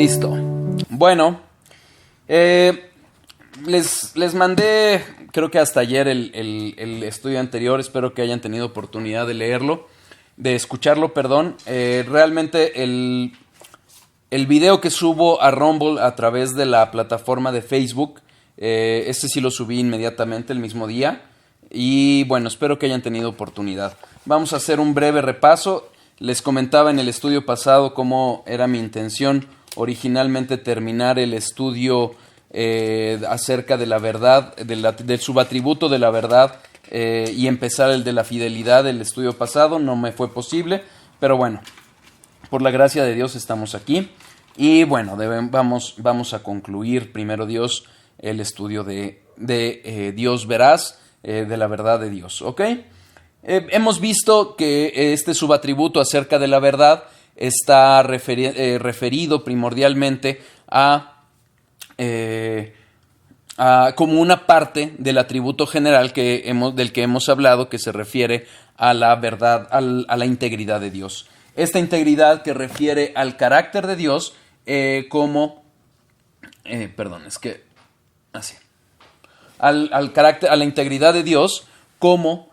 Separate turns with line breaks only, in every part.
Listo. Bueno, les mandé, creo que hasta ayer el estudio anterior. Espero que hayan tenido oportunidad de leerlo, de escucharlo, perdón. Realmente el video que subo a Rumble a través de la plataforma de Facebook, este sí lo subí inmediatamente el mismo día. Y bueno, espero que hayan tenido oportunidad. Vamos a hacer un breve repaso. Les comentaba en el estudio pasado cómo era mi intención originalmente terminar el estudio acerca de la verdad, del subatributo de la verdad, y empezar el de la fidelidad del estudio pasado. No me fue posible, pero bueno, por la gracia de Dios estamos aquí. Y bueno, vamos a concluir, primero Dios, el estudio de Dios veraz, de la verdad de Dios, ¿ok? Hemos visto que este subatributo acerca de la verdad está referido primordialmente como una parte del atributo general del que hemos hablado, que se refiere a la verdad, a la integridad de Dios. Esta integridad que refiere al carácter de Dios al carácter, a la integridad de Dios como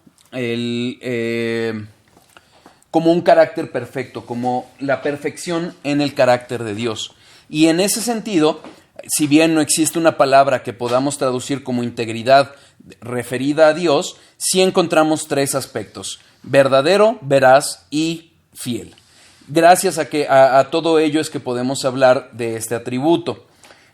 como un carácter perfecto, como la perfección en el carácter de Dios. Y en ese sentido, si bien no existe una palabra que podamos traducir como integridad referida a Dios, sí encontramos tres aspectos: verdadero, veraz y fiel. Gracias a todo ello es que podemos hablar de este atributo.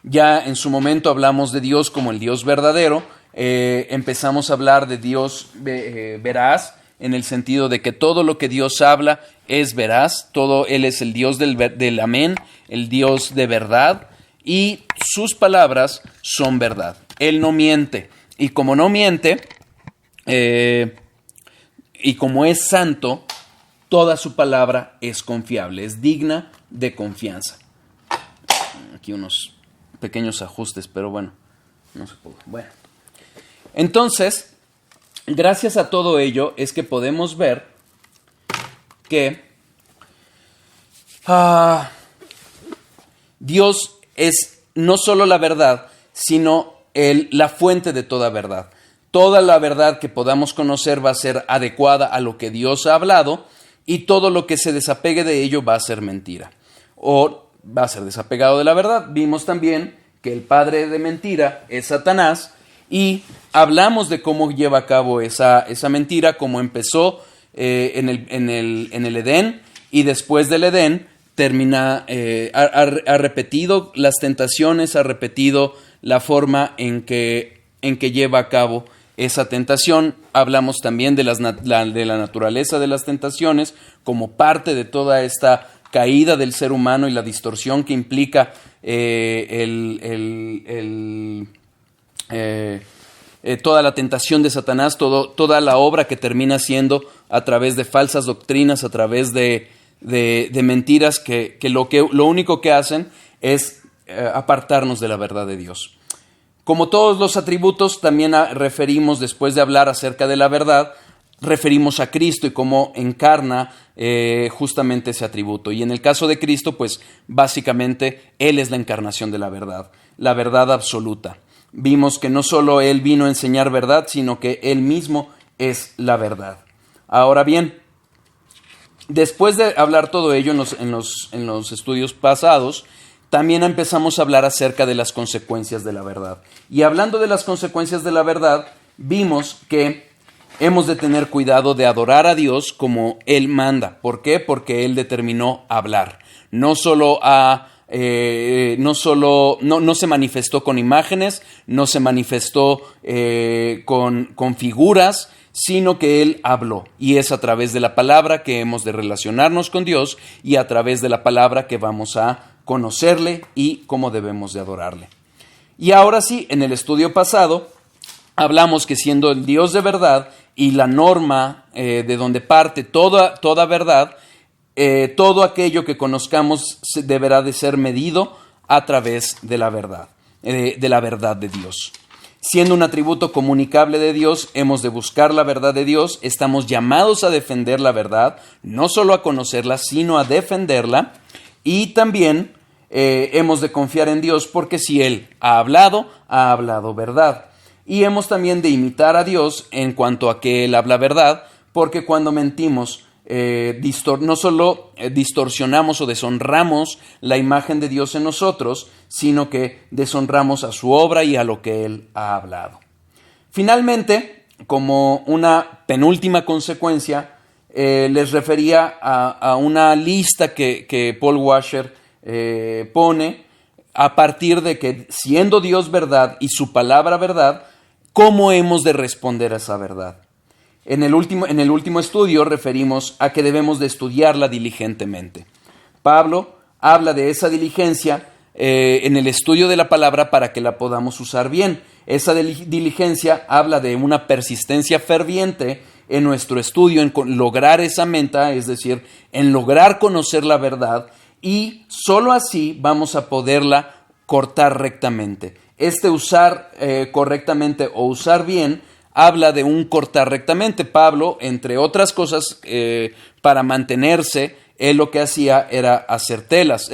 Ya en su momento hablamos de Dios como el Dios verdadero. Empezamos a hablar de Dios veraz, en el sentido de que todo lo que Dios habla es veraz. Él es el Dios del amén, el Dios de verdad, y sus palabras son verdad. Él no miente, y como no miente, y como es santo, toda su palabra es confiable, es digna de confianza. Aquí unos pequeños ajustes, pero bueno, no se pudo. Bueno, entonces, gracias a todo ello es que podemos ver que Dios es no solo la verdad, sino la fuente de toda verdad. Toda la verdad que podamos conocer va a ser adecuada a lo que Dios ha hablado, y todo lo que se desapegue de ello va a ser mentira, o va a ser desapegado de la verdad. Vimos también que el padre de mentira es Satanás, y hablamos de cómo lleva a cabo esa mentira, cómo empezó en el Edén, y después del Edén termina, ha repetido las tentaciones, ha repetido la forma en que lleva a cabo esa tentación. Hablamos también de la naturaleza de las tentaciones como parte de toda esta caída del ser humano y la distorsión que implica toda la tentación de Satanás, toda la obra que termina siendo a través de falsas doctrinas, a través de mentiras que lo único que hacen es apartarnos de la verdad de Dios. Como todos los atributos, también referimos, después de hablar acerca de la verdad, referimos a Cristo y cómo encarna justamente ese atributo. Y en el caso de Cristo, pues básicamente Él es la encarnación de la verdad absoluta. Vimos que no solo Él vino a enseñar verdad, sino que Él mismo es la verdad. Ahora bien, después de hablar todo ello en los estudios pasados, también empezamos a hablar acerca de las consecuencias de la verdad. Y hablando de las consecuencias de la verdad, vimos que hemos de tener cuidado de adorar a Dios como Él manda. ¿Por qué? Porque Él determinó hablar. No se manifestó con imágenes, no se manifestó con figuras, sino que Él habló. Y es a través de la palabra que hemos de relacionarnos con Dios, y a través de la palabra que vamos a conocerle y cómo debemos de adorarle. Y ahora sí, en el estudio pasado hablamos que siendo el Dios de verdad y la norma de donde parte toda verdad, todo aquello que conozcamos deberá de ser medido a través de la verdad de Dios. Siendo un atributo comunicable de Dios, hemos de buscar la verdad de Dios. Estamos llamados a defender la verdad, no solo a conocerla, sino a defenderla. Y también hemos de confiar en Dios porque si Él ha hablado verdad. Y hemos también de imitar a Dios en cuanto a que Él habla verdad, porque cuando mentimos, no solo distorsionamos o deshonramos la imagen de Dios en nosotros, sino que deshonramos a su obra y a lo que Él ha hablado. Finalmente, como una penúltima consecuencia, les refería a una lista que Paul Washer pone a partir de que, siendo Dios verdad y su palabra verdad, ¿cómo hemos de responder a esa verdad? En el último estudio referimos a que debemos de estudiarla diligentemente. Pablo habla de esa diligencia en el estudio de la palabra para que la podamos usar bien. Esa diligencia habla de una persistencia ferviente en nuestro estudio, en lograr esa meta, es decir, en lograr conocer la verdad, y solo así vamos a poderla cortar rectamente. Usar correctamente o usar bien habla de un cortar rectamente. Pablo, entre otras cosas, para mantenerse, él lo que hacía era hacer tiendas,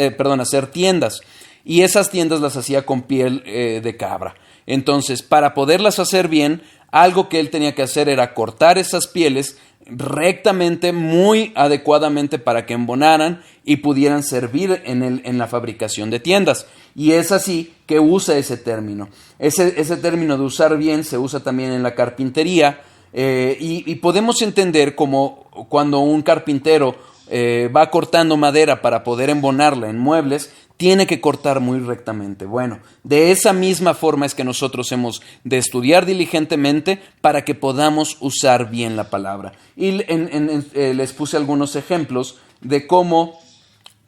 y esas tiendas las hacía con piel de cabra. Entonces, para poderlas hacer bien, algo que él tenía que hacer era cortar esas pieles rectamente, muy adecuadamente, para que embonaran y pudieran servir en la fabricación de tiendas. Y es así que usa ese término. Ese término de usar bien se usa también en la carpintería, y podemos entender como cuando un carpintero va cortando madera para poder embonarla en muebles, tiene que cortar muy rectamente. Bueno, de esa misma forma es que nosotros hemos de estudiar diligentemente para que podamos usar bien la palabra. Y les puse algunos ejemplos de cómo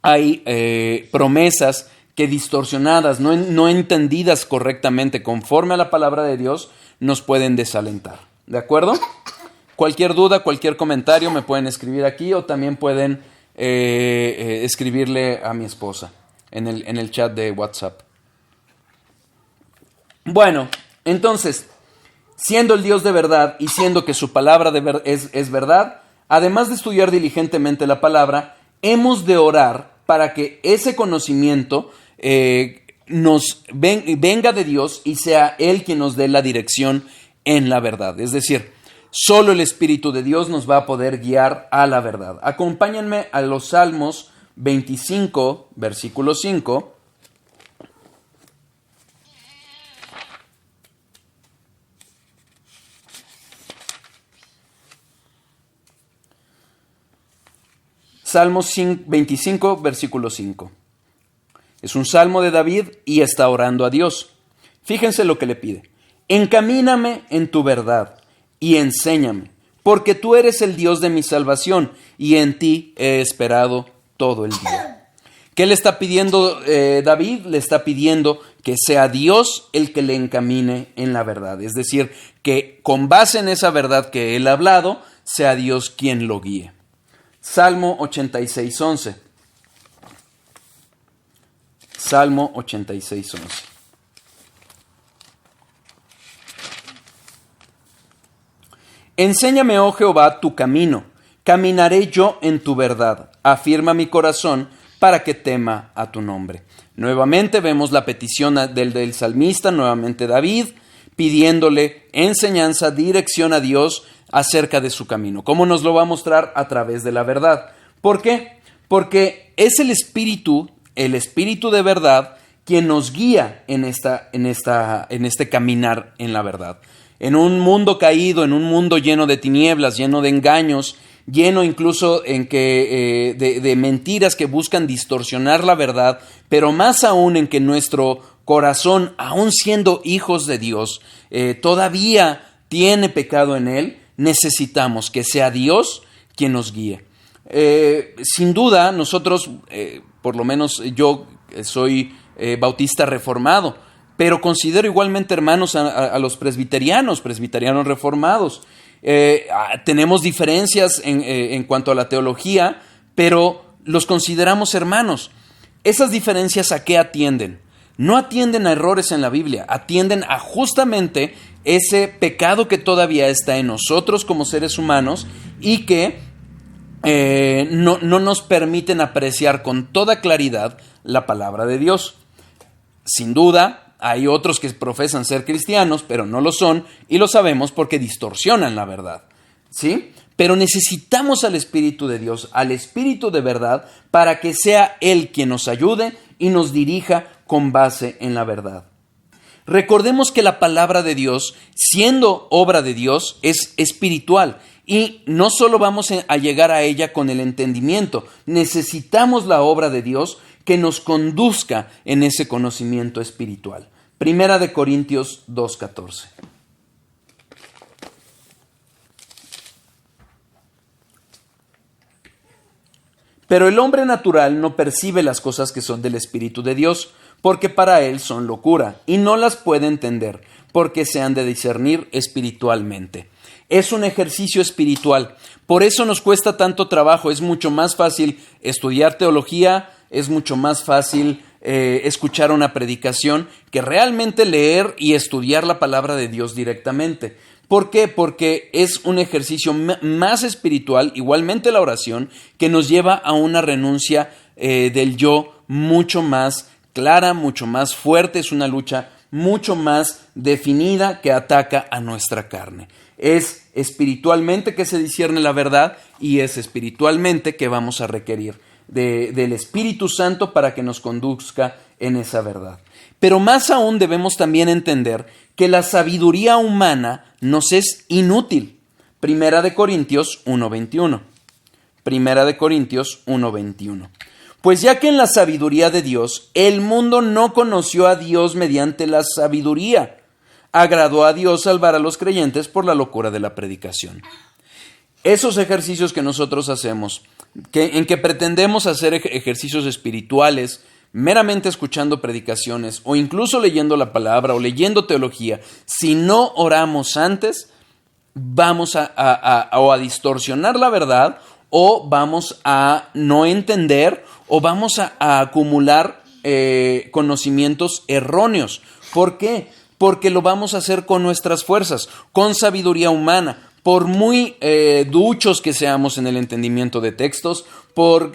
hay promesas que distorsionadas, no entendidas correctamente conforme a la palabra de Dios, nos pueden desalentar. ¿De acuerdo? Cualquier duda, cualquier comentario me pueden escribir aquí, o también pueden escribirle a mi esposa en el chat de WhatsApp. Bueno, entonces, siendo el Dios de verdad y siendo que su palabra es verdad, además de estudiar diligentemente la palabra, hemos de orar para que ese conocimiento venga de Dios y sea Él quien nos dé la dirección en la verdad. Es decir, solo el Espíritu de Dios nos va a poder guiar a la verdad. Acompáñenme a los Salmos 25, versículo 5. Salmos 25, versículo 5. Es un salmo de David y está orando a Dios. Fíjense lo que le pide. Encamíname en tu verdad y enséñame, porque tú eres el Dios de mi salvación y en ti he esperado todo el día. ¿Qué le está pidiendo David? Le está pidiendo que sea Dios el que le encamine en la verdad. Es decir, que con base en esa verdad que él ha hablado, sea Dios quien lo guíe. Salmo 86, 11. Salmo 86, 11. Enséñame, oh Jehová, tu camino. Caminaré yo en tu verdad. Afirma mi corazón para que tema a tu nombre. Nuevamente vemos la petición del salmista, nuevamente David, pidiéndole enseñanza, dirección a Dios acerca de su camino. ¿Cómo nos lo va a mostrar? A través de la verdad. ¿Por qué? Porque es el Espíritu de verdad, quien nos guía en este caminar en la verdad. En un mundo caído, en un mundo lleno de tinieblas, lleno de engaños, lleno incluso de mentiras que buscan distorsionar la verdad, pero más aún en que nuestro corazón, aún siendo hijos de Dios, todavía tiene pecado en él, necesitamos que sea Dios quien nos guíe. Sin duda, nosotros, por lo menos yo soy bautista reformado, pero considero igualmente hermanos a los presbiterianos reformados. Tenemos diferencias en cuanto a la teología, pero los consideramos hermanos. ¿Esas diferencias a qué atienden? No atienden a errores en la Biblia, atienden a justamente ese pecado que todavía está en nosotros como seres humanos y que no nos permiten apreciar con toda claridad la palabra de Dios. Sin duda, hay otros que profesan ser cristianos, pero no lo son, y lo sabemos porque distorsionan la verdad, ¿sí? Pero necesitamos al Espíritu de Dios, al Espíritu de verdad, para que sea Él quien nos ayude y nos dirija con base en la verdad. Recordemos que la palabra de Dios, siendo obra de Dios, es espiritual. Y no solo vamos a llegar a ella con el entendimiento, necesitamos la obra de Dios que nos conduzca en ese conocimiento espiritual. Primera de Corintios 2:14. Pero el hombre natural no percibe las cosas que son del Espíritu de Dios, porque para él son locura, y no las puede entender, porque se han de discernir espiritualmente. Es un ejercicio espiritual, por eso nos cuesta tanto trabajo. Es mucho más fácil estudiar teología, es mucho más fácil escuchar una predicación que realmente leer y estudiar la palabra de Dios directamente. ¿Por qué? Porque es un ejercicio más espiritual, igualmente la oración, que nos lleva a una renuncia del yo mucho más clara, mucho más fuerte. Es una lucha mucho más definida que ataca a nuestra carne. Es espiritualmente que se discierne la verdad y es espiritualmente que vamos a requerir del Espíritu Santo para que nos conduzca en esa verdad. Pero más aún debemos también entender que la sabiduría humana nos es inútil. Primera de Corintios 1:21. Primera de Corintios 1:21. Pues ya que en la sabiduría de Dios, el mundo no conoció a Dios mediante la sabiduría, agradó a Dios salvar a los creyentes por la locura de la predicación. Esos ejercicios que nosotros hacemos, en que pretendemos hacer ejercicios espirituales, meramente escuchando predicaciones o incluso leyendo la palabra o leyendo teología, si no oramos antes, vamos a distorsionar la verdad, o vamos a no entender, o vamos a acumular conocimientos erróneos. ¿Por qué? Porque lo vamos a hacer con nuestras fuerzas, con sabiduría humana. Por muy duchos que seamos en el entendimiento de textos,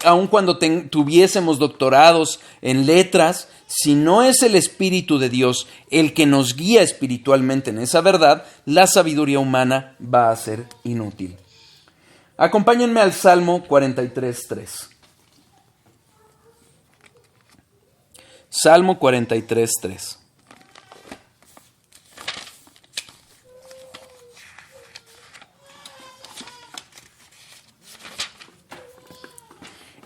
aun cuando tuviésemos doctorados en letras, si no es el Espíritu de Dios el que nos guía espiritualmente en esa verdad, la sabiduría humana va a ser inútil. Acompáñenme al Salmo 43:3. Salmo 43:3.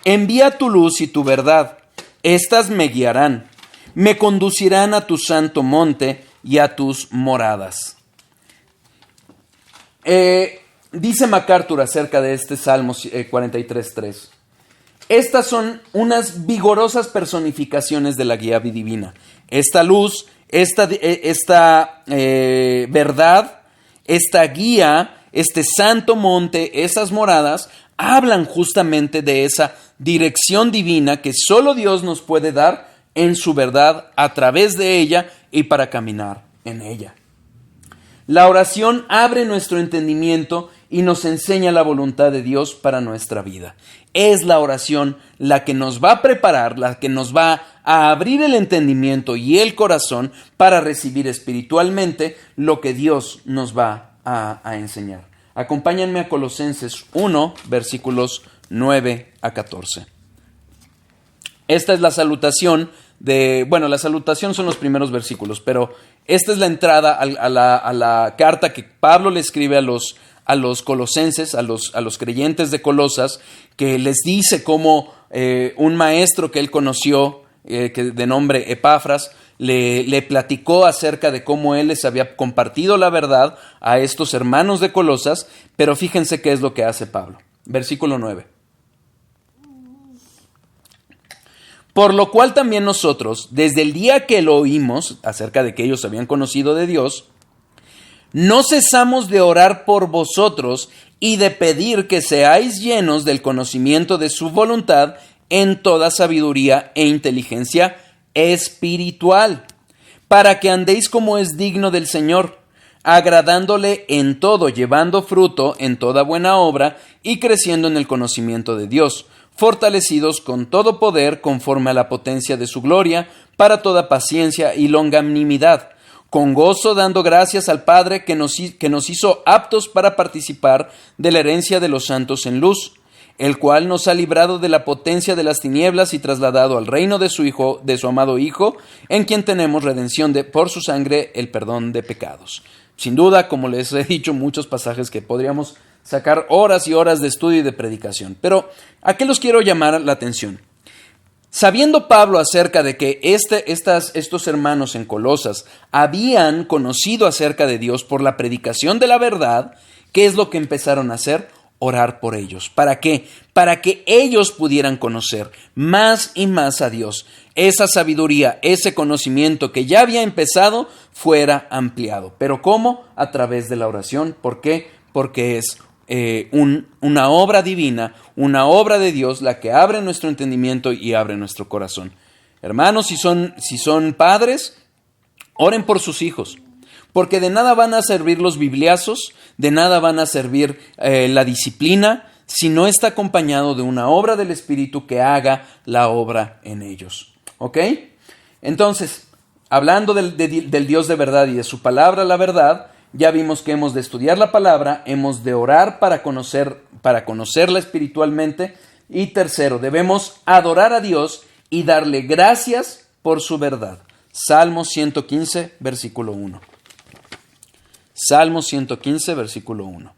Envía tu luz y tu verdad, éstas me guiarán, me conducirán a tu santo monte y a tus moradas. Dice MacArthur acerca de este Salmo 43:3. Estas son unas vigorosas personificaciones de la guía divina. Esta luz, esta verdad, esta guía, este santo monte, esas moradas, hablan justamente de esa dirección divina que solo Dios nos puede dar en su verdad, a través de ella y para caminar en ella. La oración abre nuestro entendimiento y nos enseña la voluntad de Dios para nuestra vida. Es la oración la que nos va a preparar, la que nos va a abrir el entendimiento y el corazón para recibir espiritualmente lo que Dios nos va a enseñar. Acompáñenme a Colosenses 1, versículos 9 a 14. Esta es la salutación la salutación son los primeros versículos, pero esta es la entrada a la carta que Pablo le escribe a los colosenses, a los creyentes de Colosas, que les dice cómo un maestro que él conoció, de nombre Epafras, le platicó acerca de cómo él les había compartido la verdad a estos hermanos de Colosas, pero fíjense qué es lo que hace Pablo. Versículo 9. Por lo cual también nosotros, desde el día que lo oímos, acerca de que ellos habían conocido de Dios, no cesamos de orar por vosotros y de pedir que seáis llenos del conocimiento de su voluntad en toda sabiduría e inteligencia espiritual, para que andéis como es digno del Señor, agradándole en todo, llevando fruto en toda buena obra y creciendo en el conocimiento de Dios, fortalecidos con todo poder conforme a la potencia de su gloria, para toda paciencia y longanimidad, con gozo dando gracias al Padre que nos hizo aptos para participar de la herencia de los santos en luz, el cual nos ha librado de la potencia de las tinieblas y trasladado al reino de su Hijo, de su amado Hijo, en quien tenemos redención por su sangre, el perdón de pecados. Sin duda, como les he dicho, muchos pasajes que podríamos sacar horas y horas de estudio y de predicación. Pero, ¿a qué los quiero llamar la atención? Sabiendo Pablo acerca de que estos hermanos en Colosas habían conocido acerca de Dios por la predicación de la verdad, ¿qué es lo que empezaron a hacer? Orar por ellos. ¿Para qué? Para que ellos pudieran conocer más y más a Dios. Esa sabiduría, ese conocimiento que ya había empezado, fuera ampliado. ¿Pero cómo? A través de la oración. ¿Por qué? Porque es una obra divina, una obra de Dios, la que abre nuestro entendimiento y abre nuestro corazón. Hermanos, si son padres, oren por sus hijos. Porque de nada van a servir los bibliazos, de nada van a servir la disciplina, si no está acompañado de una obra del Espíritu que haga la obra en ellos. ¿Ok? Entonces, hablando del Dios de verdad y de su palabra, la verdad, ya vimos que hemos de estudiar la palabra, hemos de orar para conocerla espiritualmente. Y tercero, debemos adorar a Dios y darle gracias por su verdad. Salmo 115, versículo 1. Salmo 115, versículo 1.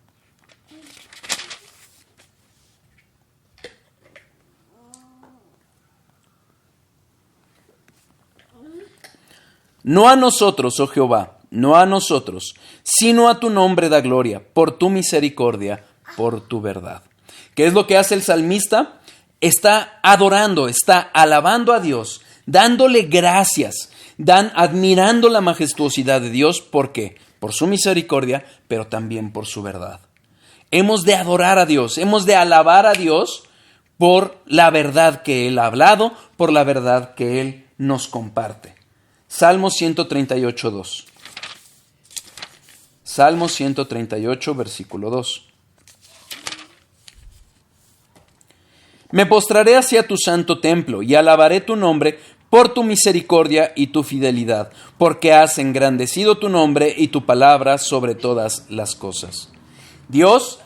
No a nosotros, oh Jehová, no a nosotros, sino a tu nombre da gloria, por tu misericordia, por tu verdad. ¿Qué es lo que hace el salmista? Está adorando, está alabando a Dios, dándole gracias, admirando la majestuosidad de Dios. ¿Por qué? Por su misericordia, pero también por su verdad. Hemos de adorar a Dios, hemos de alabar a Dios por la verdad que Él ha hablado, por la verdad que Él nos comparte. Salmo 138, 2. Salmo 138, versículo 2. Me postraré hacia tu santo templo y alabaré tu nombre por tu misericordia y tu fidelidad, porque has engrandecido tu nombre y tu palabra sobre todas las cosas. Dios,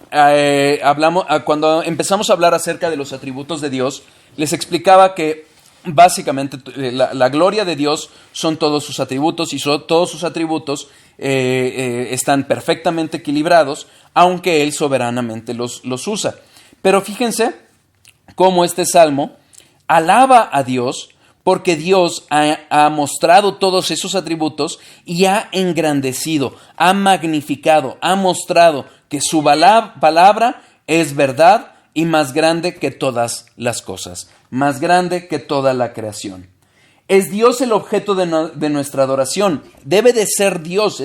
cuando empezamos a hablar acerca de los atributos de Dios, les explicaba que básicamente la gloria de Dios son todos sus atributos y todos sus atributos están perfectamente equilibrados, aunque Él soberanamente los usa. Pero fíjense cómo este salmo alaba a Dios porque Dios ha mostrado todos esos atributos y ha engrandecido, ha magnificado, ha mostrado que su palabra es verdad y más grande que todas las cosas, más grande que toda la creación. Es Dios el objeto de nuestra adoración. Debe de ser Dios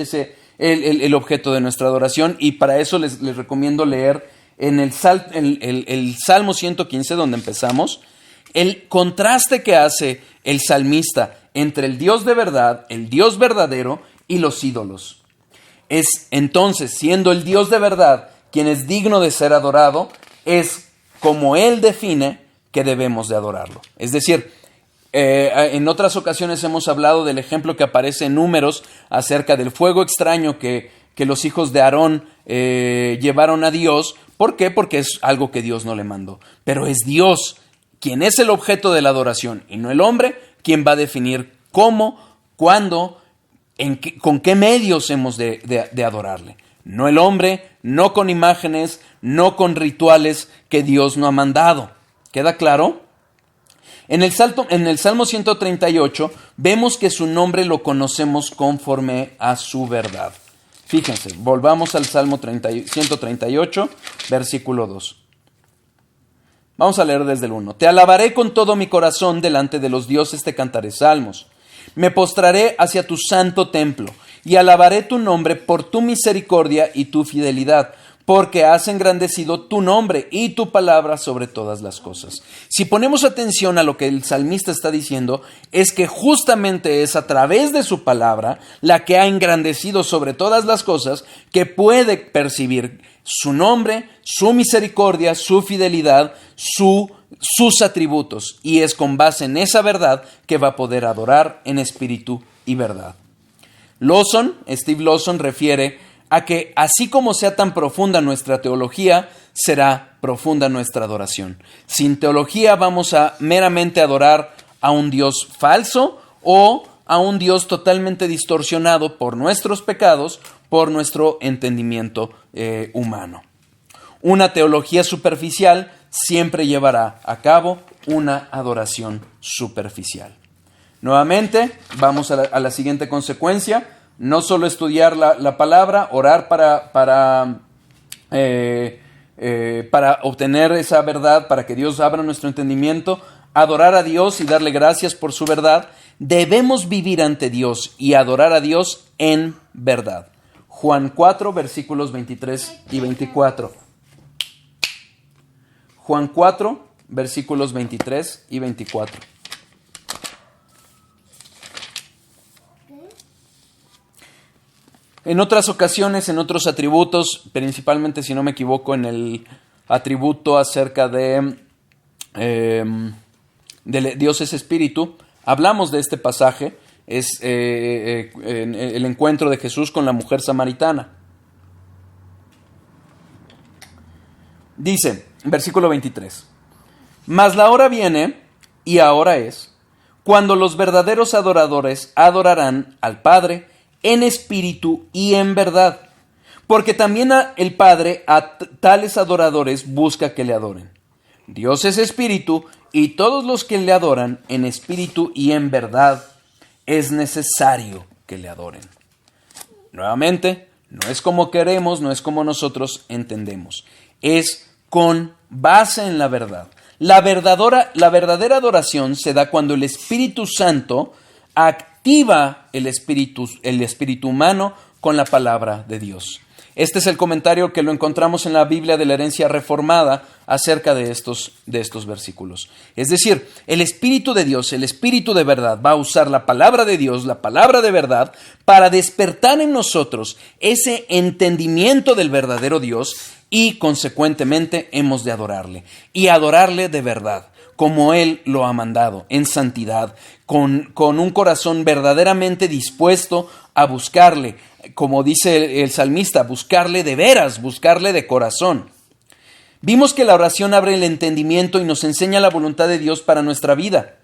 el objeto de nuestra adoración, y para eso les recomiendo leer en el Salmo 115, donde empezamos, el contraste que hace el salmista entre el Dios de verdad, el Dios verdadero y los ídolos. Es entonces, siendo el Dios de verdad quien es digno de ser adorado, es como Él define que debemos de adorarlo. Es decir, en otras ocasiones hemos hablado del ejemplo que aparece en Números acerca del fuego extraño que los hijos de Aarón llevaron a Dios. ¿Por qué? Porque es algo que Dios no le mandó. Pero es Dios quien es el objeto de la adoración y no el hombre quien va a definir cómo, cuándo, con qué medios hemos de adorarle. No el hombre, no con imágenes, no con rituales que Dios no ha mandado. ¿Queda claro? En el Salmo 138 vemos que su nombre lo conocemos conforme a su verdad. Fíjense, volvamos al Salmo 138, versículo 2. Vamos a leer desde el 1. Te alabaré con todo mi corazón, delante de los dioses te cantaré salmos. Me postraré hacia tu santo templo y alabaré tu nombre por tu misericordia y tu fidelidad, porque has engrandecido tu nombre y tu palabra sobre todas las cosas. Si ponemos atención a lo que el salmista está diciendo, es que justamente es a través de su palabra, la que ha engrandecido sobre todas las cosas, que puede percibir su nombre, su misericordia, su fidelidad, sus atributos. Y es con base en esa verdad que va a poder adorar en espíritu y verdad. Steve Lawson refiere a que así como sea tan profunda nuestra teología, será profunda nuestra adoración. Sin teología vamos a meramente adorar a un Dios falso o a un Dios totalmente distorsionado por nuestros pecados, por nuestro entendimiento humano. Una teología superficial siempre llevará a cabo una adoración superficial. Nuevamente, vamos a la siguiente consecuencia. No solo estudiar la palabra, orar para obtener esa verdad, para que Dios abra nuestro entendimiento, adorar a Dios y darle gracias por su verdad. Debemos vivir ante Dios y adorar a Dios en verdad. Juan 4, versículos 23 y 24. Juan 4, versículos 23 y 24. En otras ocasiones, en otros atributos, principalmente si no me equivoco en el atributo acerca de Dios es espíritu, hablamos de este pasaje, es el encuentro de Jesús con la mujer samaritana. Dice, versículo 23, mas la hora viene, y ahora es, cuando los verdaderos adoradores adorarán al Padre en espíritu y en verdad, porque también el Padre a tales adoradores busca que le adoren. Dios es espíritu, y todos los que le adoran en espíritu y en verdad es necesario que le adoren. Nuevamente, no es como queremos, no es como nosotros entendemos, es con base en la verdad. La verdadera adoración se da cuando el Espíritu Santo activa el espíritu humano con la palabra de Dios. Este es el comentario que lo encontramos en la Biblia de la Herencia Reformada acerca de estos versículos. Es decir, el Espíritu de Dios, el Espíritu de verdad, va a usar la palabra de Dios, la palabra de verdad, para despertar en nosotros ese entendimiento del verdadero Dios y, consecuentemente, hemos de adorarle. Y adorarle de verdad, como Él lo ha mandado, en santidad, con un corazón verdaderamente dispuesto a buscarle, como dice el salmista, buscarle de veras, buscarle de corazón. Vimos que la oración abre el entendimiento y nos enseña la voluntad de Dios para nuestra vida,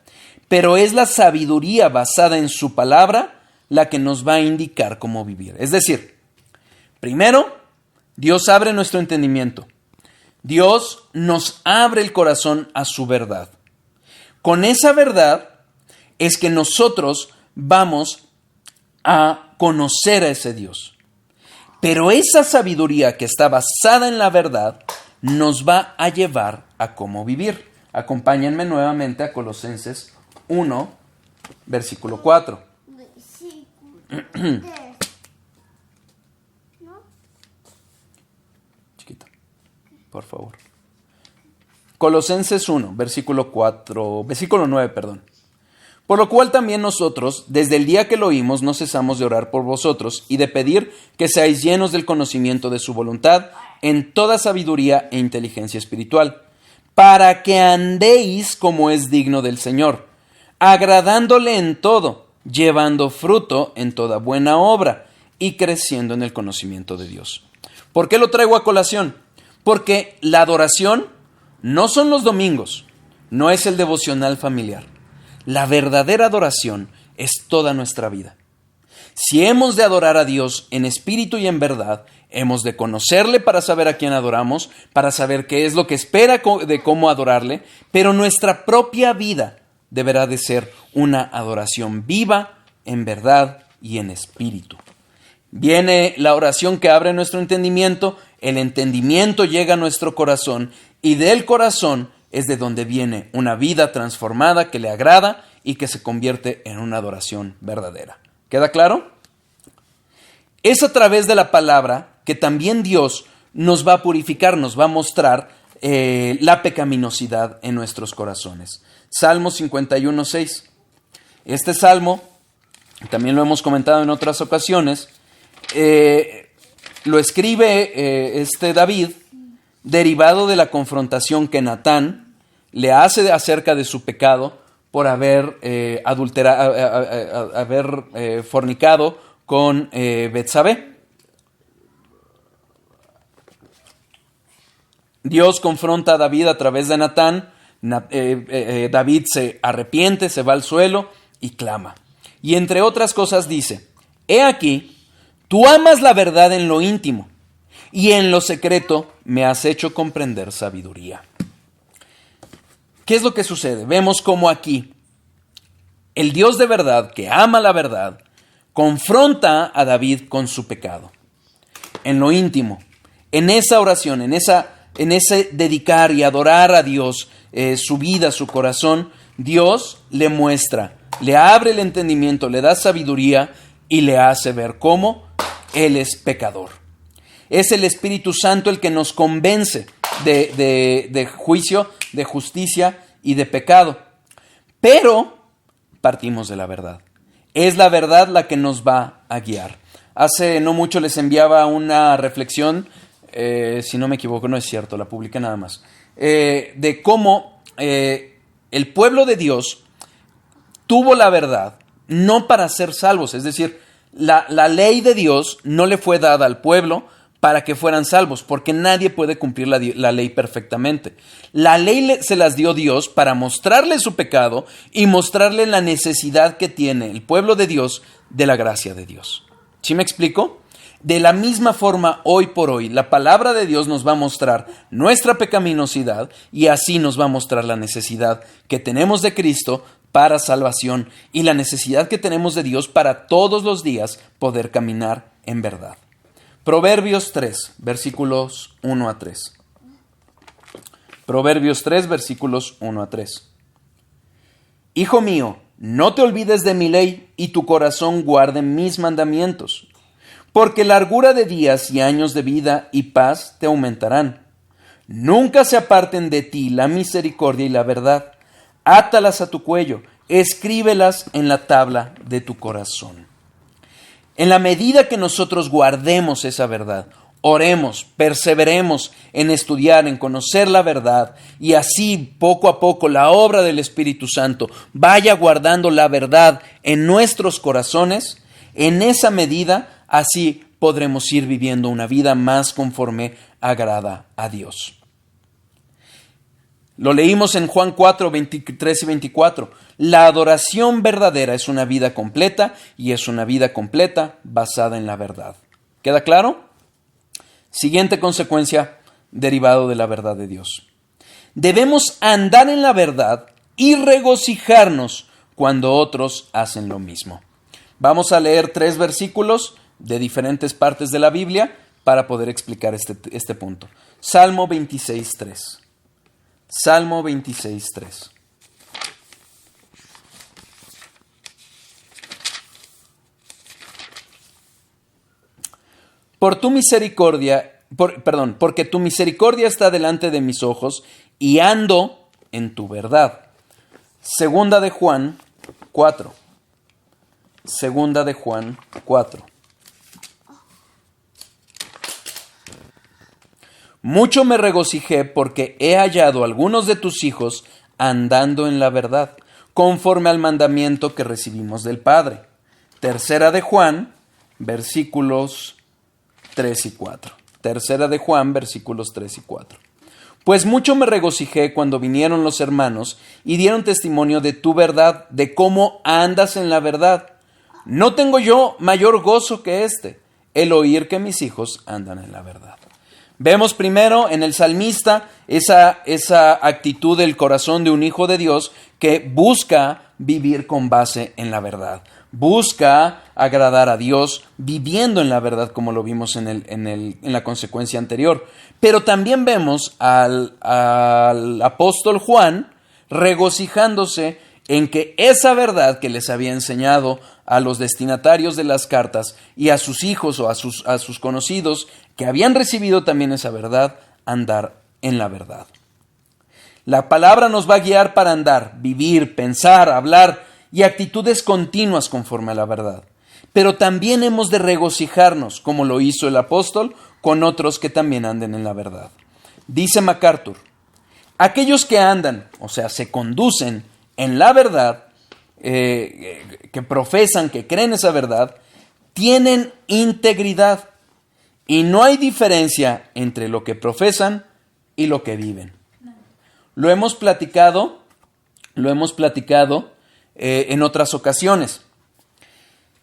pero es la sabiduría basada en su palabra la que nos va a indicar cómo vivir. Es decir, primero, Dios abre nuestro entendimiento. Dios nos abre el corazón a su verdad. Con esa verdad es que nosotros vamos a conocer a ese Dios. Pero esa sabiduría que está basada en la verdad nos va a llevar a cómo vivir. Acompáñenme nuevamente a Colosenses 1, versículo 4. Chiquita, por favor. Colosenses 1, versículo 9, perdón. Por lo cual también nosotros, desde el día que lo oímos, no cesamos de orar por vosotros y de pedir que seáis llenos del conocimiento de su voluntad en toda sabiduría e inteligencia espiritual, para que andéis como es digno del Señor, agradándole en todo, llevando fruto en toda buena obra y creciendo en el conocimiento de Dios. ¿Por qué lo traigo a colación? Porque la adoración no son los domingos, no es el devocional familiar. La verdadera adoración es toda nuestra vida. Si hemos de adorar a Dios en espíritu y en verdad, hemos de conocerle para saber a quién adoramos, para saber qué es lo que espera de cómo adorarle, pero nuestra propia vida deberá de ser una adoración viva, en verdad y en espíritu. Viene la oración que abre nuestro entendimiento, el entendimiento llega a nuestro corazón y del corazón es de donde viene una vida transformada que le agrada y que se convierte en una adoración verdadera. ¿Queda claro? Es a través de la palabra que también Dios nos va a purificar, nos va a mostrar la pecaminosidad en nuestros corazones. Salmo 51:6. Este salmo, también lo hemos comentado en otras ocasiones, lo escribe David derivado de la confrontación que Natán le hace acerca de su pecado por haber fornicado con Betsabé. Dios confronta a David a través de Natán. David se arrepiente, se va al suelo y clama. Y entre otras cosas dice: he aquí, tú amas la verdad en lo íntimo, y en lo secreto me has hecho comprender sabiduría. ¿Qué es lo que sucede? Vemos cómo aquí el Dios de verdad, que ama la verdad, confronta a David con su pecado. En lo íntimo, en esa oración, en ese dedicar y adorar a Dios, su vida, su corazón, Dios le muestra, le abre el entendimiento, le da sabiduría y le hace ver cómo Él es pecador. Es el Espíritu Santo el que nos convence de juicio, de justicia y de pecado. Pero partimos de la verdad. Es la verdad la que nos va a guiar. Hace no mucho les enviaba una reflexión, si no me equivoco, no es cierto, la publiqué nada más, de cómo el pueblo de Dios tuvo la verdad no para ser salvos. Es decir, la ley de Dios no le fue dada al pueblo para que fueran salvos, porque nadie puede cumplir la ley perfectamente. La ley se las dio Dios para mostrarle su pecado y mostrarle la necesidad que tiene el pueblo de Dios de la gracia de Dios. ¿Sí me explico? De la misma forma, hoy por hoy, la palabra de Dios nos va a mostrar nuestra pecaminosidad y así nos va a mostrar la necesidad que tenemos de Cristo para salvación y la necesidad que tenemos de Dios para todos los días poder caminar en verdad. Proverbios 3, versículos 1 a 3. Proverbios 3, versículos 1 a 3. Hijo mío, no te olvides de mi ley y tu corazón guarde mis mandamientos, porque largura de días y años de vida y paz te aumentarán. Nunca se aparten de ti la misericordia y la verdad. Átalas a tu cuello, escríbelas en la tabla de tu corazón. En la medida que nosotros guardemos esa verdad, oremos, perseveremos en estudiar, en conocer la verdad, y así poco a poco la obra del Espíritu Santo vaya guardando la verdad en nuestros corazones, en esa medida así podremos ir viviendo una vida más conforme agrada a Dios. Lo leímos en Juan 4, 23 y 24. La adoración verdadera es una vida completa y es una vida completa basada en la verdad. ¿Queda claro? Siguiente consecuencia derivado de la verdad de Dios. Debemos andar en la verdad y regocijarnos cuando otros hacen lo mismo. Vamos a leer 3 versículos de diferentes partes de la Biblia para poder explicar este punto. Salmo 26, 3. Salmo 26, 3. Porque tu misericordia está delante de mis ojos y ando en tu verdad. Segunda de Juan 4. Segunda de Juan 4. Mucho me regocijé porque he hallado a algunos de tus hijos andando en la verdad, conforme al mandamiento que recibimos del Padre. Tercera de Juan, versículos 3 y 4. Tercera de Juan, versículos 3 y 4. Pues mucho me regocijé cuando vinieron los hermanos y dieron testimonio de tu verdad, de cómo andas en la verdad. No tengo yo mayor gozo que el oír que mis hijos andan en la verdad. Vemos primero en el salmista esa actitud del corazón de un hijo de Dios que busca vivir con base en la verdad. Busca agradar a Dios viviendo en la verdad, como lo vimos en la consecuencia anterior. Pero también vemos al apóstol Juan regocijándose en que esa verdad que les había enseñado a los destinatarios de las cartas y a sus hijos o a sus conocidos que habían recibido también esa verdad, andar en la verdad. La palabra nos va a guiar para andar, vivir, pensar, hablar y actitudes continuas conforme a la verdad. Pero también hemos de regocijarnos, como lo hizo el apóstol, con otros que también anden en la verdad. Dice MacArthur, aquellos que andan, o sea, se conducen en la verdad, que profesan, que creen esa verdad, tienen integridad y no hay diferencia entre lo que profesan y lo que viven. Lo hemos platicado en otras ocasiones.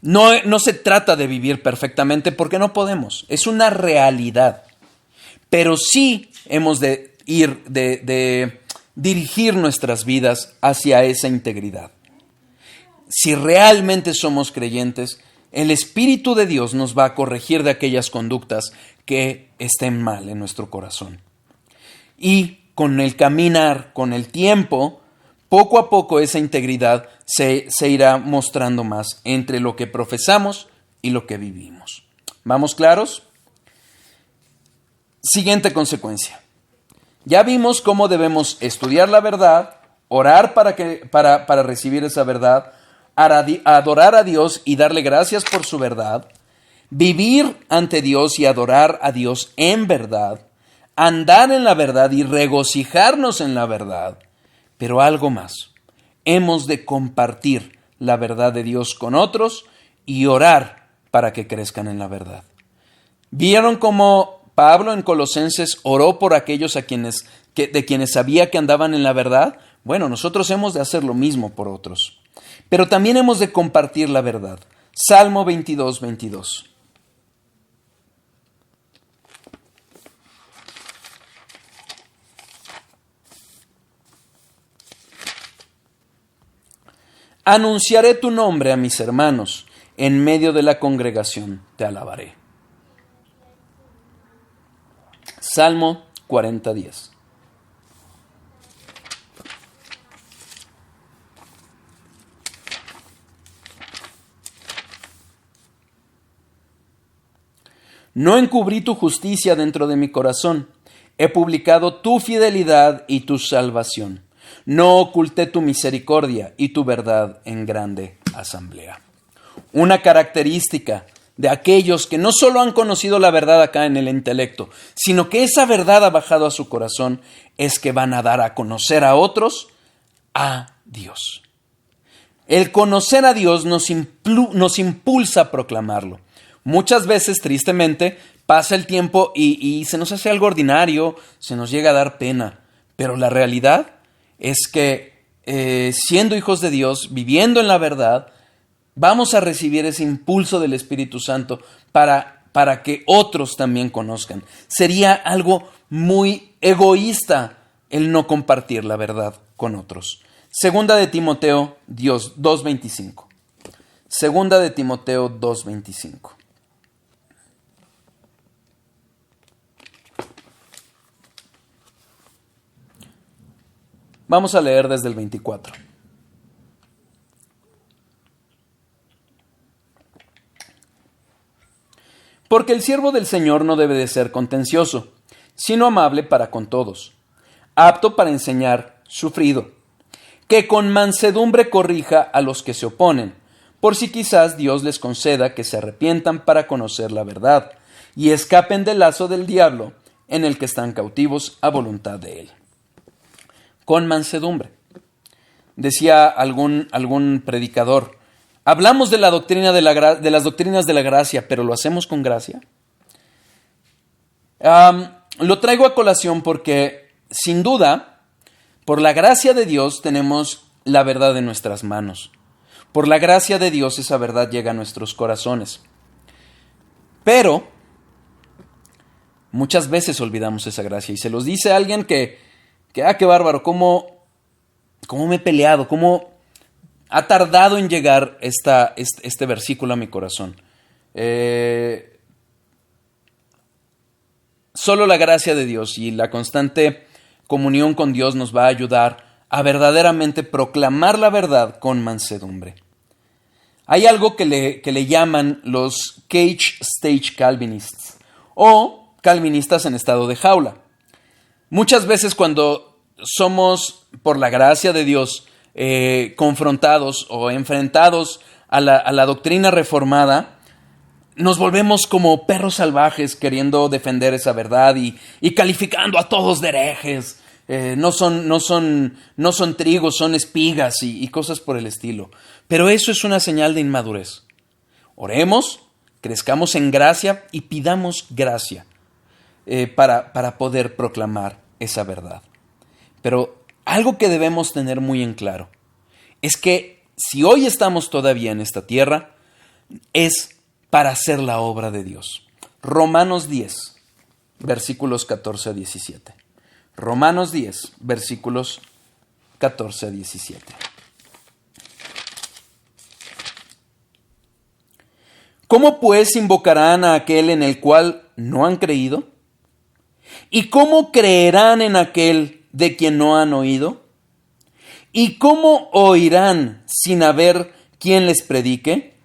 No se trata de vivir perfectamente porque no podemos, es una realidad. Pero sí hemos de dirigir nuestras vidas hacia esa integridad. Si realmente somos creyentes, el Espíritu de Dios nos va a corregir de aquellas conductas que estén mal en nuestro corazón. Y con el caminar, con el tiempo, poco a poco esa integridad se irá mostrando más entre lo que profesamos y lo que vivimos. ¿Vamos claros? Siguiente consecuencia. Ya vimos cómo debemos estudiar la verdad, orar para recibir esa verdad, adorar a Dios y darle gracias por su verdad, vivir ante Dios y adorar a Dios en verdad, andar en la verdad y regocijarnos en la verdad. Pero algo más, hemos de compartir la verdad de Dios con otros y orar para que crezcan en la verdad. ¿Vieron cómo Pablo en Colosenses oró por aquellos de quienes sabía que andaban en la verdad? Bueno, nosotros hemos de hacer lo mismo por otros. Pero también hemos de compartir la verdad. Salmo 22, 22. Anunciaré tu nombre a mis hermanos, en medio de la congregación te alabaré. Salmo 40, 10. No encubrí tu justicia dentro de mi corazón, he publicado tu fidelidad y tu salvación. No oculté tu misericordia y tu verdad en grande asamblea. Una característica de aquellos que no solo han conocido la verdad acá en el intelecto, sino que esa verdad ha bajado a su corazón, es que van a dar a conocer a otros a Dios. El conocer a Dios nos impulsa a proclamarlo. Muchas veces, tristemente, pasa el tiempo y se nos hace algo ordinario, se nos llega a dar pena. Pero la realidad es que siendo hijos de Dios, viviendo en la verdad, vamos a recibir ese impulso del Espíritu Santo para que otros también conozcan. Sería algo muy egoísta el no compartir la verdad con otros. Segunda de Timoteo 2:25. Segunda de Timoteo 2:25. Vamos a leer desde el 24. Porque el siervo del Señor no debe de ser contencioso, sino amable para con todos, apto para enseñar, sufrido, que con mansedumbre corrija a los que se oponen, por si quizás Dios les conceda que se arrepientan para conocer la verdad, y escapen del lazo del diablo, en el que están cautivos a voluntad de él. Con mansedumbre. Decía algún predicador, hablamos de la doctrina de las doctrinas de la gracia, pero ¿lo hacemos con gracia? Lo traigo a colación porque, sin duda, por la gracia de Dios tenemos la verdad en nuestras manos. Por la gracia de Dios esa verdad llega a nuestros corazones. Pero muchas veces olvidamos esa gracia y se los dice a alguien que qué bárbaro, cómo me he peleado, cómo ha tardado en llegar este versículo a mi corazón. Solo la gracia de Dios y la constante comunión con Dios nos va a ayudar a verdaderamente proclamar la verdad con mansedumbre. Hay algo que le llaman los cage stage Calvinists o calvinistas en estado de jaula. Muchas veces cuando somos, por la gracia de Dios, confrontados o enfrentados a la doctrina reformada, nos volvemos como perros salvajes queriendo defender esa verdad y calificando a todos de herejes. No son trigos, son espigas y cosas por el estilo. Pero eso es una señal de inmadurez. Oremos, crezcamos en gracia y pidamos gracia para poder proclamar esa verdad. Pero algo que debemos tener muy en claro es que si hoy estamos todavía en esta tierra, es para hacer la obra de Dios. Romanos 10, versículos 14 a 17. Romanos 10, versículos 14 a 17. ¿Cómo pues invocarán a aquel en el cual no han creído? ¿Y cómo creerán en aquel de quien no han oído? ¿Y cómo oirán sin haber quien les predique?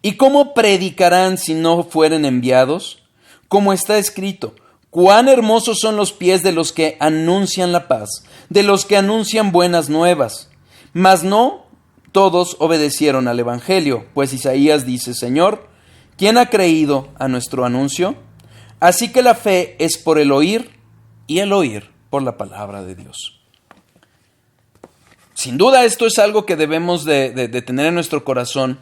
¿Y cómo predicarán si no fueren enviados? Como está escrito, cuán hermosos son los pies de los que anuncian la paz, de los que anuncian buenas nuevas. Mas no todos obedecieron al evangelio, pues Isaías dice, Señor, ¿quién ha creído a nuestro anuncio? Así que la fe es por el oír y el oír por la palabra de Dios. Sin duda esto es algo que debemos de tener en nuestro corazón,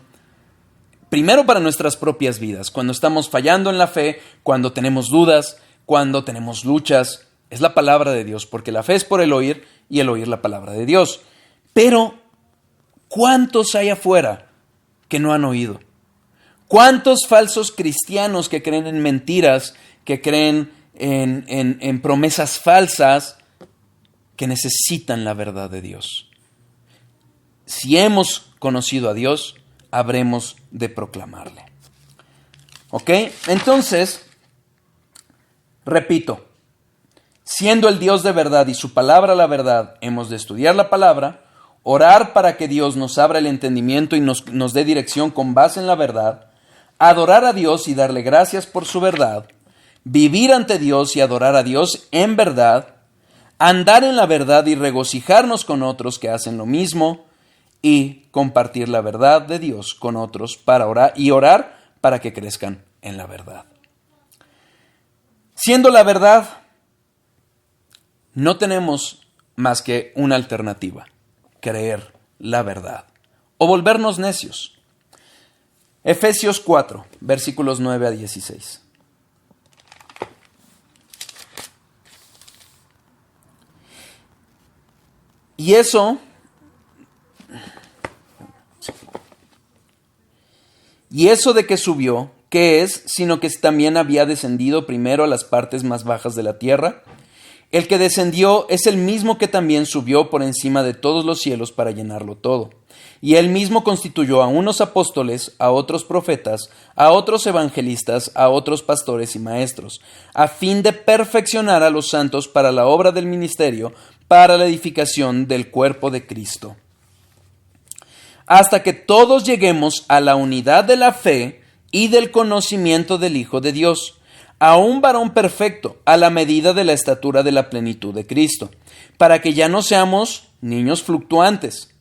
primero para nuestras propias vidas, cuando estamos fallando en la fe, cuando tenemos dudas, cuando tenemos luchas, es la palabra de Dios, porque la fe es por el oír y el oír la palabra de Dios. Pero, ¿cuántos hay afuera que no han oído? ¿Cuántos falsos cristianos que creen en mentiras, que creen en promesas falsas, que necesitan la verdad de Dios? Si hemos conocido a Dios, habremos de proclamarle. ¿Ok? Entonces, repito, siendo el Dios de verdad y su palabra la verdad, hemos de estudiar la palabra, orar para que Dios nos abra el entendimiento y nos dé dirección con base en la verdad, adorar a Dios y darle gracias por su verdad, vivir ante Dios y adorar a Dios en verdad, andar en la verdad y regocijarnos con otros que hacen lo mismo, y compartir la verdad de Dios con otros para orar y orar para que crezcan en la verdad. Siendo la verdad, no tenemos más que una alternativa: creer la verdad o volvernos necios. Efesios 4, versículos 9 a 16. Y eso de que subió, ¿qué es? Sino que también había descendido primero a las partes más bajas de la tierra. El que descendió es el mismo que también subió por encima de todos los cielos para llenarlo todo. Y él mismo constituyó a unos apóstoles, a otros profetas, a otros evangelistas, a otros pastores y maestros, a fin de perfeccionar a los santos para la obra del ministerio, para la edificación del cuerpo de Cristo, hasta que todos lleguemos a la unidad de la fe y del conocimiento del Hijo de Dios, a un varón perfecto, a la medida de la estatura de la plenitud de Cristo, para que ya no seamos niños fluctuantes,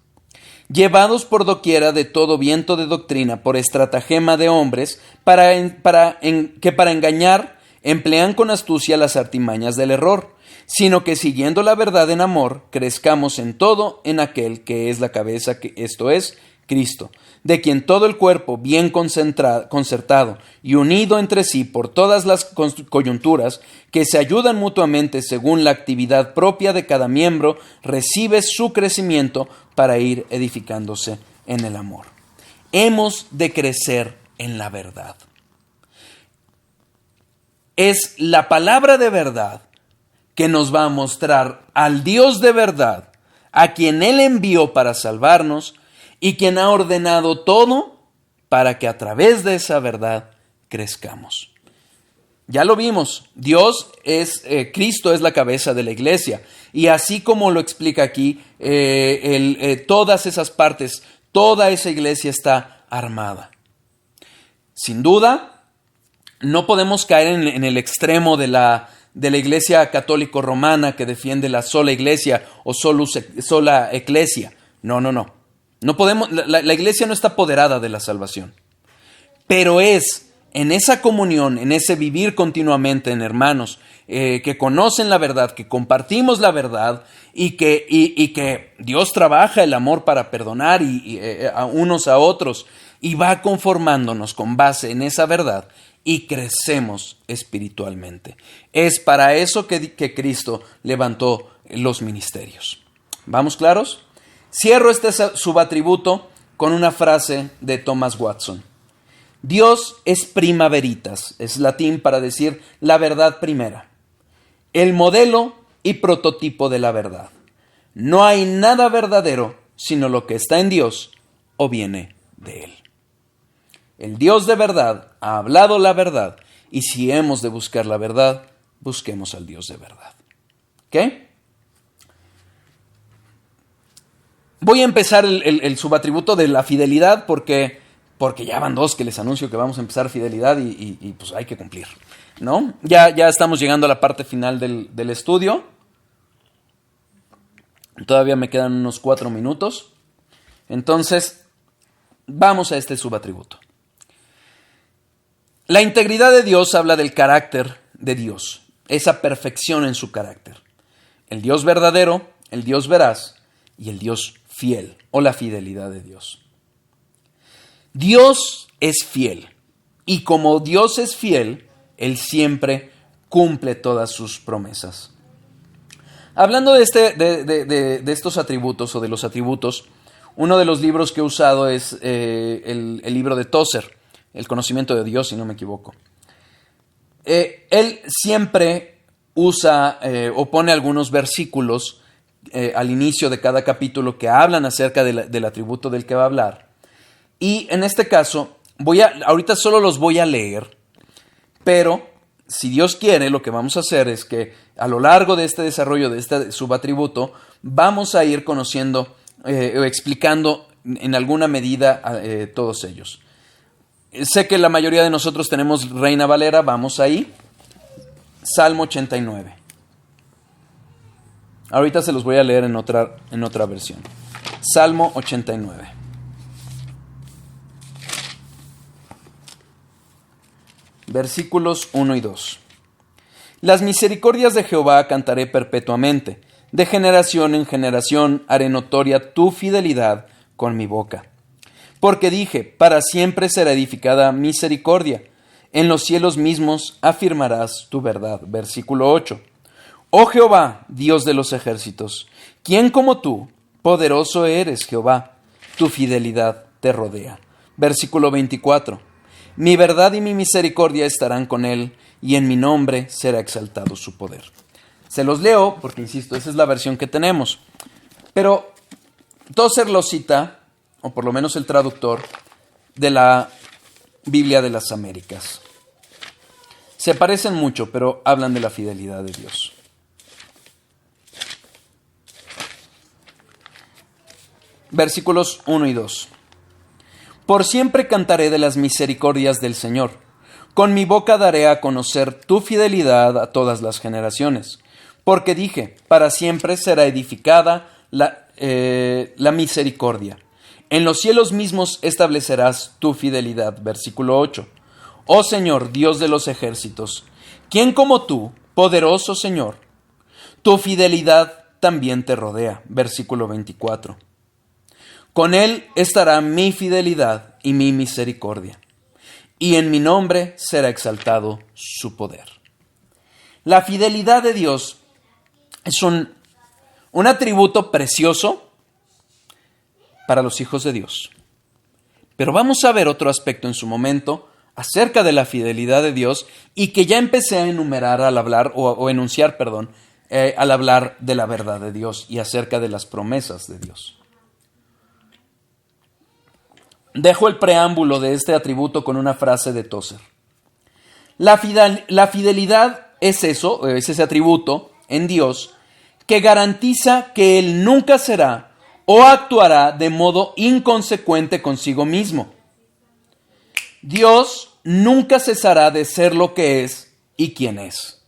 llevados por doquiera de todo viento de doctrina, por estratagema de hombres, que para engañar emplean con astucia las artimañas del error, sino que siguiendo la verdad en amor, crezcamos en todo en aquel que es la cabeza, que esto es, Cristo, de quien todo el cuerpo, bien concertado y unido entre sí por todas las coyunturas, que se ayudan mutuamente según la actividad propia de cada miembro, recibe su crecimiento para ir edificándose en el amor. Hemos de crecer en la verdad. Es la palabra de verdad que nos va a mostrar al Dios de verdad, a quien Él envió para salvarnos y quien ha ordenado todo para que a través de esa verdad crezcamos. Ya lo vimos, Cristo es la cabeza de la iglesia. Y así como lo explica aquí, todas esas partes, toda esa iglesia está armada. Sin duda, no podemos caer en el extremo de la iglesia católico romana que defiende la sola iglesia o sola eclesia. No. No podemos, la iglesia no está apoderada de la salvación. Pero es en esa comunión, en ese vivir continuamente en hermanos que conocen la verdad, que compartimos la verdad y que Dios trabaja el amor para perdonar a unos a otros y va conformándonos con base en esa verdad y crecemos espiritualmente. Es para eso que Cristo levantó los ministerios. ¿Vamos claros? Cierro este subatributo con una frase de Thomas Watson. Dios es prima veritas, es latín para decir la verdad primera, el modelo y prototipo de la verdad. No hay nada verdadero sino lo que está en Dios o viene de Él. El Dios de verdad ha hablado la verdad y si hemos de buscar la verdad, busquemos al Dios de verdad. ¿Ok? Voy a empezar el subatributo de la fidelidad porque ya van 2 que les anuncio que vamos a empezar fidelidad y pues hay que cumplir, ¿no? Ya estamos llegando a la parte final del estudio. Todavía me quedan unos 4 minutos. Entonces, vamos a este subatributo. La integridad de Dios habla del carácter de Dios, esa perfección en su carácter. El Dios verdadero, el Dios veraz y el Dios fiel o la fidelidad de Dios. Dios es fiel y como Dios es fiel, Él siempre cumple todas sus promesas. Hablando de estos atributos o de los atributos, uno de los libros que he usado es el libro de Tozer, El conocimiento de Dios, si no me equivoco. Él siempre usa o pone algunos versículos al inicio de cada capítulo que hablan acerca del atributo del que va a hablar. Y en este caso, ahorita solo los voy a leer, pero si Dios quiere, lo que vamos a hacer es que a lo largo de este desarrollo de este subatributo, vamos a ir conociendo o explicando en alguna medida todos ellos. Sé que la mayoría de nosotros tenemos Reina Valera, vamos ahí. Salmo 89. Ahorita se los voy a leer en otra versión. Salmo 89. Versículos 1 y 2. Las misericordias de Jehová cantaré perpetuamente. De generación en generación haré notoria tu fidelidad con mi boca. Porque dije, para siempre será edificada misericordia. En los cielos mismos afirmarás tu verdad. Versículo 8. Oh Jehová, Dios de los ejércitos, ¿quién como tú? Poderoso eres, Jehová, tu fidelidad te rodea. Versículo 24. Mi verdad y mi misericordia estarán con él, y en mi nombre será exaltado su poder. Se los leo, porque insisto, esa es la versión que tenemos. Pero Tozer lo cita, o por lo menos el traductor, de la Biblia de las Américas. Se parecen mucho, pero hablan de la fidelidad de Dios. Versículos 1 y 2. Por siempre cantaré de las misericordias del Señor. Con mi boca daré a conocer tu fidelidad a todas las generaciones. Porque dije, para siempre será edificada la misericordia. En los cielos mismos establecerás tu fidelidad. Versículo 8. Oh Señor, Dios de los ejércitos, ¿quién como tú, poderoso Señor? Tu fidelidad también te rodea. Versículo 24. Con él estará mi fidelidad y mi misericordia, y en mi nombre será exaltado su poder. La fidelidad de Dios es un atributo precioso para los hijos de Dios. Pero vamos a ver otro aspecto en su momento acerca de la fidelidad de Dios y que ya empecé a enumerar al hablar, o enunciar, al hablar de la verdad de Dios y acerca de las promesas de Dios. Dejo el preámbulo de este atributo con una frase de Tozer. La fidelidad es eso, es ese atributo en Dios que garantiza que Él nunca será o actuará de modo inconsecuente consigo mismo. Dios nunca cesará de ser lo que es y quien es.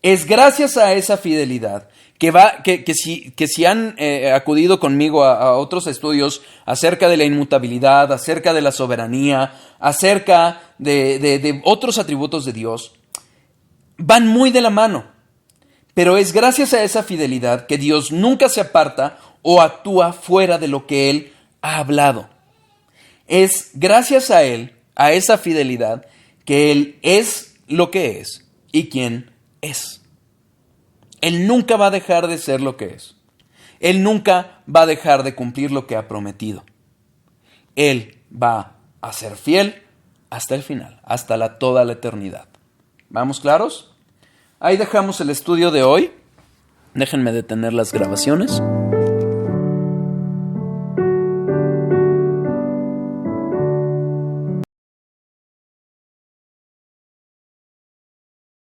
Es gracias a esa fidelidad que si han acudido conmigo a otros estudios acerca de la inmutabilidad, acerca de la soberanía, acerca de otros atributos de Dios, van muy de la mano. Pero es gracias a esa fidelidad que Dios nunca se aparta o actúa fuera de lo que Él ha hablado. Es gracias a Él, a esa fidelidad, que Él es lo que es y quien es. Él nunca va a dejar de ser lo que es. Él nunca va a dejar de cumplir lo que ha prometido. Él va a ser fiel hasta el final, hasta toda la eternidad. ¿Vamos claros? Ahí dejamos el estudio de hoy. Déjenme detener las grabaciones.